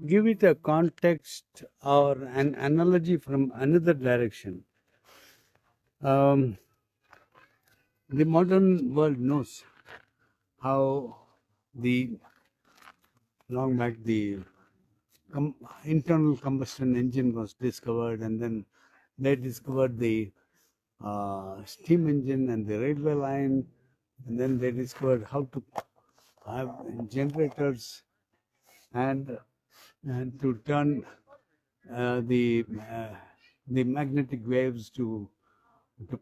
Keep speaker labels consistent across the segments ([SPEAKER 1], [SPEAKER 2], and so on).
[SPEAKER 1] Give it a context or an analogy from another direction. The modern world knows how long back the internal combustion engine was discovered, and then they discovered the steam engine and the railway line, and then they discovered how to have generators and to turn uh, the uh, the magnetic waves to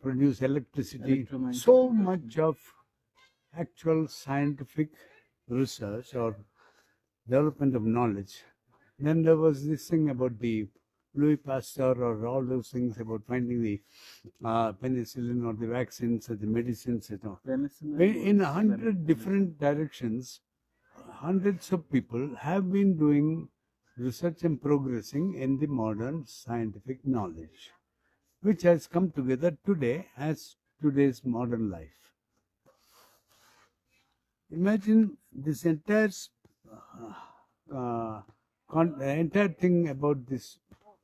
[SPEAKER 1] produce electricity. So much of actual scientific research or development of knowledge. Then there was this thing about the Louis Pasteur or all those things about finding the penicillin or the vaccines or the medicines, in 100 different directions. Hundreds of people have been doing research and progressing in the modern scientific knowledge, which has come together today as today's modern life. Imagine this entire entire thing about this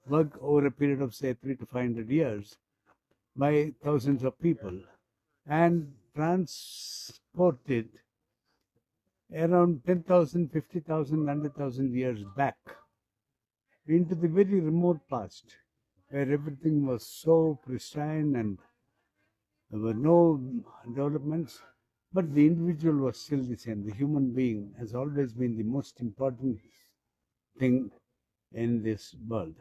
[SPEAKER 1] work over a period of say 300 to 500 years by thousands of people and transported around 10,000, 50,000, 100,000 years back into the very remote past, where everything was so pristine and there were no developments, but the individual was still the same. The human being has always been the most important thing in this world.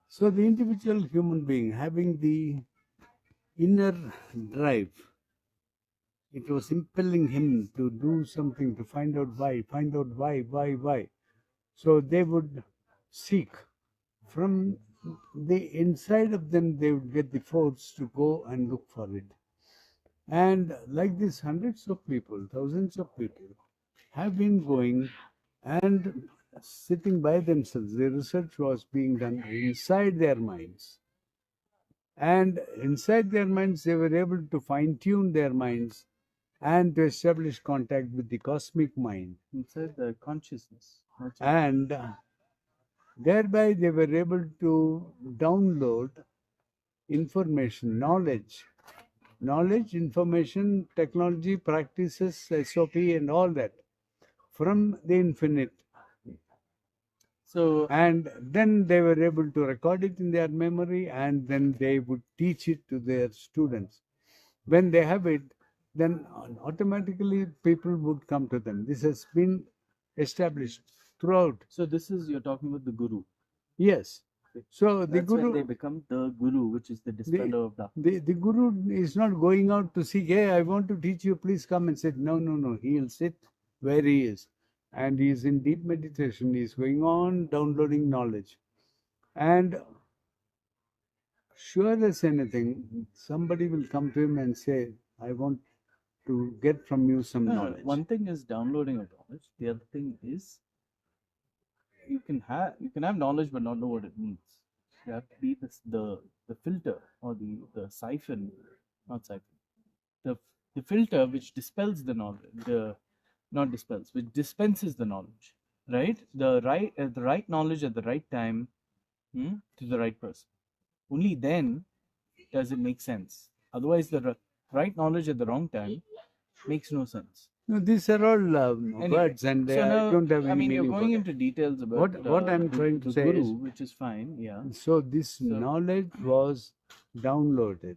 [SPEAKER 1] So the individual human being having the inner drive, it was impelling him to do something, to find out why. So they would seek from the inside of them, they would get the force to go and look for it. And like this, hundreds of people, thousands of people have been going and sitting by themselves. The research was being done inside their minds. And inside their minds, they were able to fine tune their minds and to establish contact with the cosmic mind.
[SPEAKER 2] Inside the consciousness.
[SPEAKER 1] And thereby they were able to download information, knowledge, information, technology, practices, SOP, and all that from the infinite. So, and then they were able to record it in their memory, and then they would teach it to their students. When they have it, then automatically people would come to them. This has been established throughout.
[SPEAKER 2] So this is, you're talking about the Guru.
[SPEAKER 1] Yes. So the
[SPEAKER 2] That's
[SPEAKER 1] Guru,
[SPEAKER 2] when they become the Guru, which is the dispeller of darkness.
[SPEAKER 1] The Guru is not going out to seek, hey, I want to teach you, please come and sit. No. He'll sit where he is. And he is in deep meditation. He is going on downloading knowledge. And sure as anything, somebody will come to him and say, I want to get from you some knowledge.
[SPEAKER 2] One thing is downloading of knowledge. The other thing is you can have knowledge but not know what it means. You have to be the filter or the siphon, not siphon. The filter which dispels the knowledge, not dispels, which dispenses the knowledge, right? The right knowledge at the right time to the right person. Only then does it make sense. Otherwise, the right knowledge at the wrong time makes no sense.
[SPEAKER 1] No, these are all words, and
[SPEAKER 2] so now,
[SPEAKER 1] I don't have any meaning.
[SPEAKER 2] You're going into details about
[SPEAKER 1] what I'm trying to say
[SPEAKER 2] Guru,
[SPEAKER 1] is,
[SPEAKER 2] which is fine, yeah.
[SPEAKER 1] So this knowledge was downloaded,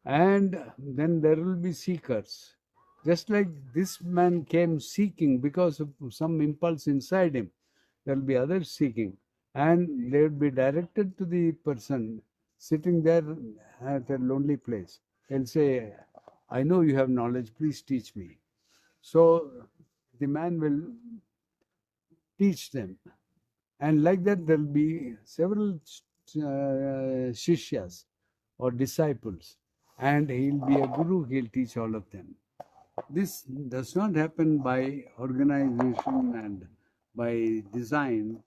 [SPEAKER 1] and then there will be seekers. Just like this man came seeking because of some impulse inside him, there will be others seeking, and they will be directed to the person sitting there at a lonely place. They'll say, I know you have knowledge, please teach me. So the man will teach them. And like that, there will be several shishyas or disciples. And he'll be a guru, he'll teach all of them. This does not happen by organization and by design,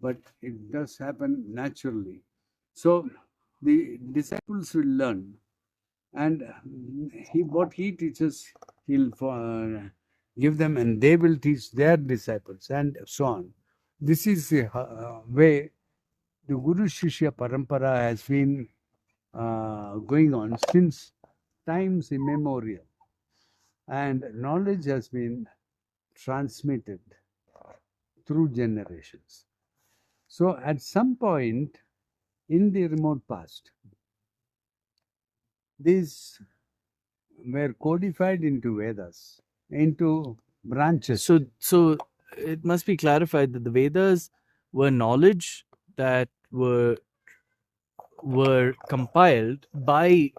[SPEAKER 1] but it does happen naturally. So the disciples will learn, and what he teaches, he'll give them, and they will teach their disciples, and so on. This is the way the Guru-Shishya Parampara has been going on since times immemorial, and knowledge has been transmitted through generations. So, at some point in the remote past, these were codified into Vedas, into branches.
[SPEAKER 2] So it must be clarified that the Vedas were knowledge that were compiled by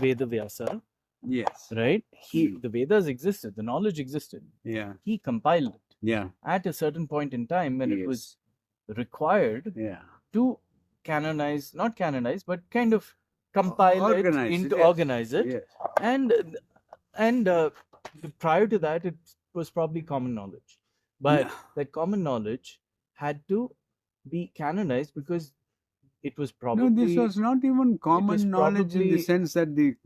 [SPEAKER 2] Vyasa,
[SPEAKER 1] Yes.
[SPEAKER 2] right? The Vedas existed, the knowledge existed.
[SPEAKER 1] Yeah.
[SPEAKER 2] He compiled it
[SPEAKER 1] Yeah.
[SPEAKER 2] at a certain point in time when it was required
[SPEAKER 1] Yeah.
[SPEAKER 2] to canonize, not canonize, but kind of compile
[SPEAKER 1] Organize
[SPEAKER 2] it,
[SPEAKER 1] yes.
[SPEAKER 2] organize it.
[SPEAKER 1] Yes.
[SPEAKER 2] And prior to that, it was probably common knowledge. But
[SPEAKER 1] Yeah.
[SPEAKER 2] that common knowledge had to be canonized because it was probably...
[SPEAKER 1] No, this was not even common knowledge in the
[SPEAKER 2] probably-
[SPEAKER 1] sense that the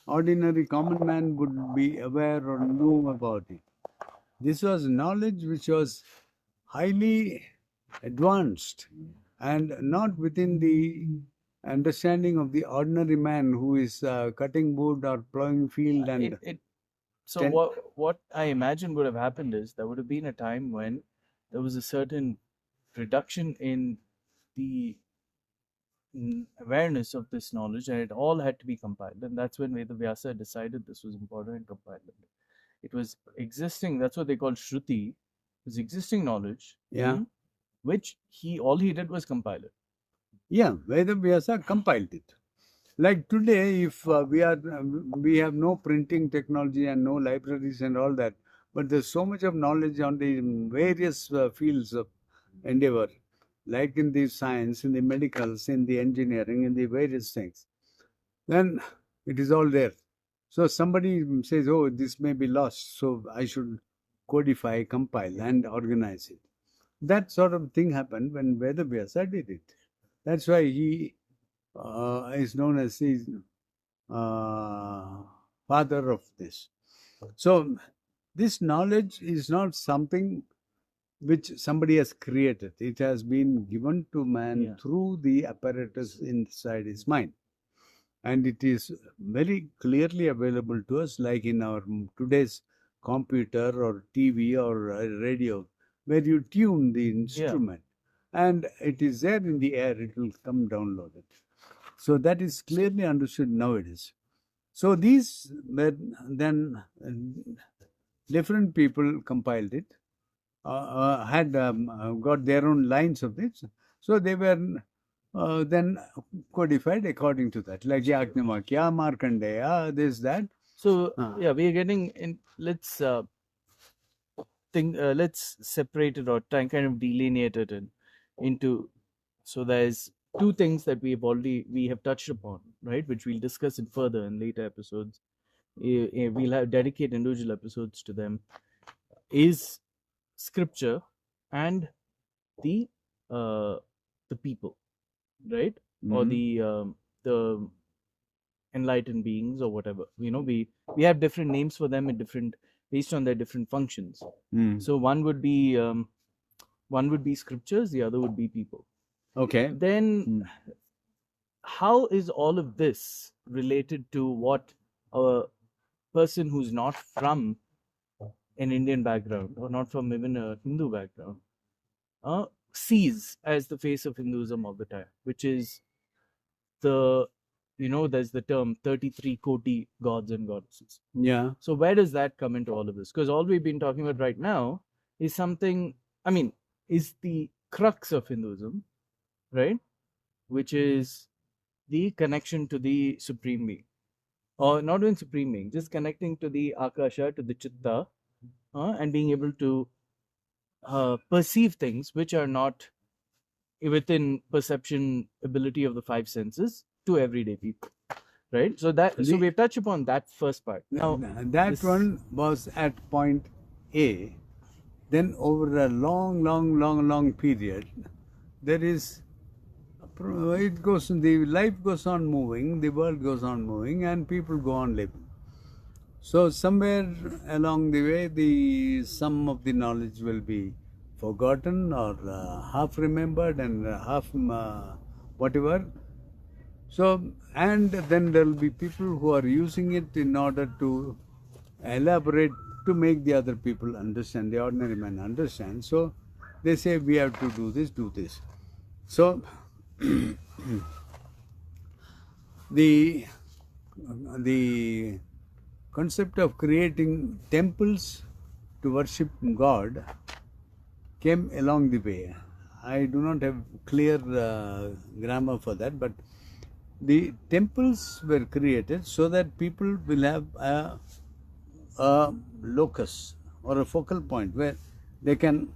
[SPEAKER 1] ordinary common man would be aware or know about it. This was knowledge which was highly advanced and not within the understanding of the ordinary man who is cutting wood or plowing field. And
[SPEAKER 2] So
[SPEAKER 1] Ten-
[SPEAKER 2] what I imagine would have happened is there would have been a time when there was a certain reduction in the awareness of this knowledge, and it all had to be compiled. And that's when Vyasa decided this was important and compiled it. It was existing, that's what they call Shruti, it was existing knowledge,
[SPEAKER 1] Yeah.
[SPEAKER 2] which all he did was compile it.
[SPEAKER 1] yeah, Vyasa compiled it. Like today, if we have no printing technology and no libraries and all that, but there's so much of knowledge on the various fields of endeavor, like in the science, in the medicals, in the engineering, in the various things. Then it is all there. So somebody says, "Oh, this may be lost, so I should codify, compile, and organize it." That sort of thing happened when Vyasa did it. That's why he is known as the father of this. So, this knowledge is not something which somebody has created. It has been given to man through the apparatus inside his mind. And it is very clearly available to us, like in our today's computer or TV or radio, where you tune the instrument. And it is there in the air, it will come downloaded. So that is clearly understood nowadays. So these were then different people compiled it, had got their own lines of this. So they were then codified according to that, like Yajnavalkya, Markandeya, this, that.
[SPEAKER 2] So we are getting in. Let's let's separate it or kind of delineate it into. So there's two things that we have touched upon, right, which we'll discuss it further in later episodes. We'll have dedicate individual episodes to them. Is scripture and the people, right? Or the enlightened beings or whatever. We have different names for them in different based on their different functions. So one would be scriptures, the other would be people.
[SPEAKER 1] Okay.
[SPEAKER 2] Then how is all of this related to what a person who's not from an Indian background or not from even a Hindu background sees as the face of Hinduism all the time, which is there's the term 33 koti gods and goddesses.
[SPEAKER 1] Yeah.
[SPEAKER 2] So where does that come into all of this? Because all we've been talking about right now is is the crux of Hinduism, right? Which is the connection to the Supreme Being. Or not even Supreme Being, just connecting to the Akasha, to the Chitta, and being able to perceive things which are not within perception ability of the five senses to everyday people, right? So we've touched upon that first part. Now
[SPEAKER 1] that one was at point A. Then over a long period, there is it goes. The life goes on moving, the world goes on moving, and people go on living. So somewhere along the way, the some of the knowledge will be forgotten or half remembered and half whatever. So, and then there will be people who are using it in order to elaborate to make the other people understand, the ordinary man understand. So they say we have to do this, do this. So the the concept of creating temples to worship God came along the way. I do not have clear grammar for that, but the temples were created so that people will have a locus or a focal point where they can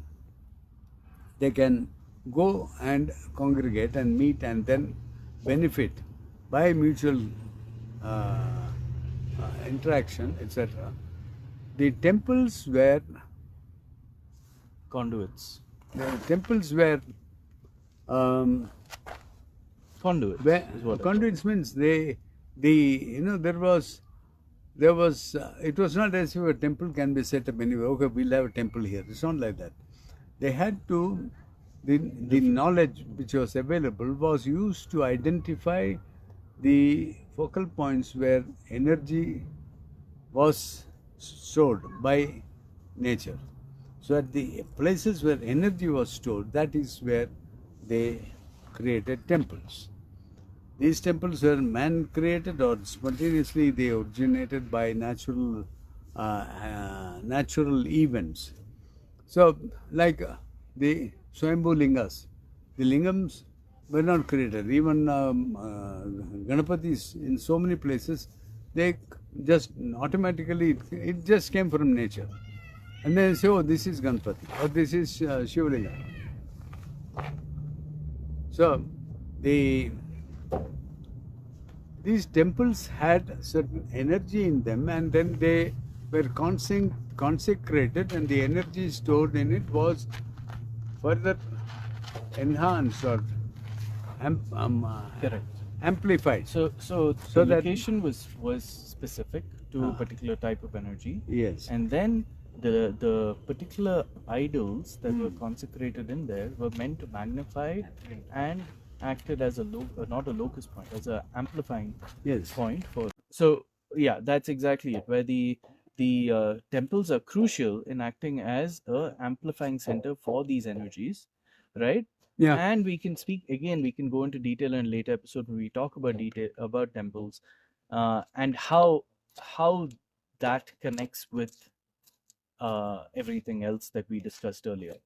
[SPEAKER 1] go and congregate and meet and then benefit by mutual uh, interaction, etc. The temples were
[SPEAKER 2] Conduits.
[SPEAKER 1] Um,
[SPEAKER 2] Conduits
[SPEAKER 1] where
[SPEAKER 2] is what I
[SPEAKER 1] conduits means there was it was not as if a temple can be set up anywhere. Okay, we'll have a temple here. It's not like that. They had to the knowledge which was available was used to identify the focal points where energy was stored by nature. So at the places where energy was stored, that is where they created temples. These temples were man created or spontaneously they originated by natural events. So, like the Swayambhu Lingas, the Lingams were not created. Even Ganapatis in so many places, they just automatically, it just came from nature. And then say, oh, this is Ganpati or this is Shivlinga. So, these temples had certain energy in them and then they were consecrated and the energy stored in it was further enhanced or
[SPEAKER 2] Correct.
[SPEAKER 1] amplified.
[SPEAKER 2] So
[SPEAKER 1] So
[SPEAKER 2] the
[SPEAKER 1] that-
[SPEAKER 2] location was specific to a particular type of energy,
[SPEAKER 1] Yes.
[SPEAKER 2] and then the particular idols that were consecrated in there were meant to magnify and acted as not a locus point, as a amplifying
[SPEAKER 1] Yes.
[SPEAKER 2] point for. So yeah, that's exactly it. Where the temples are crucial in acting as a amplifying center for these energies, right?
[SPEAKER 1] Yeah.
[SPEAKER 2] And we can speak again. We can go into detail in a later episode when we talk about temples, and how that connects with everything else that we discussed earlier.